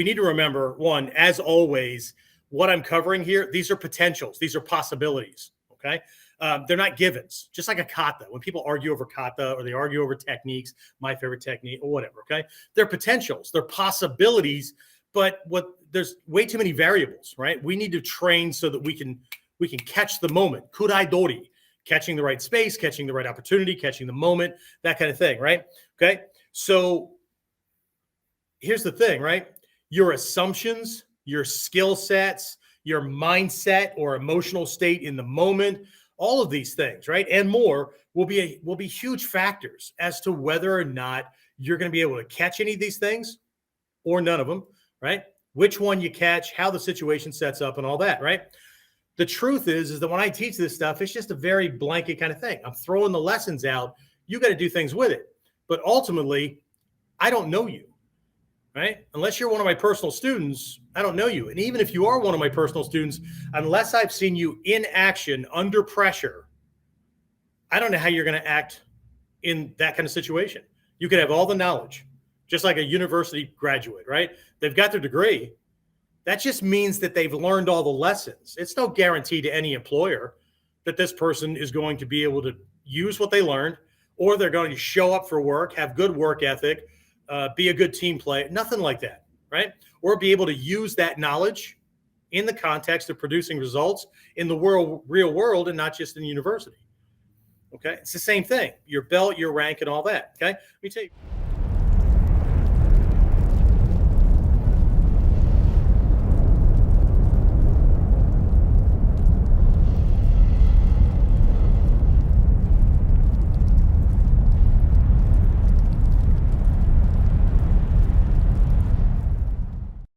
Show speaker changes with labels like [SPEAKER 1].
[SPEAKER 1] we need to remember, one, as always, what I'm covering here, these are potentials. These are possibilities, okay? They're not givens, just like a kata. When people argue over kata or they argue over techniques, my favorite technique or whatever, okay? They're potentials. They're possibilities, but there's way too many variables, right? We need to train so that we can catch the moment. Kurai dori, catching the right space, catching the right opportunity, catching the moment, that kind of thing, right? Okay, so here's the thing, right? Your assumptions, your skill sets, your mindset or emotional state in the moment, all of these things, right, and more will be huge factors as to whether or not you're going to be able to catch any of these things or none of them, right? Which one you catch, how the situation sets up, and all that, right? The truth is that when I teach this stuff, it's just a very blanket kind of thing. I'm throwing the lessons out. You got to do things with it. But ultimately, I don't know you, right? Unless you're one of my personal students, I don't know you. And even if you are one of my personal students, unless I've seen you in action under pressure, I don't know how you're going to act in that kind of situation. You could have all the knowledge, just like a university graduate, right? They've got their degree. That just means that they've learned all the lessons. It's no guarantee to any employer that this person is going to be able to use what they learned, or they're going to show up for work, have good work ethic, be a good team player, nothing like that, right? Or be able to use that knowledge in the context of producing results in the real world and not just in university. Okay, it's the same thing. Your belt, your rank, and all that. Okay, let me tell you.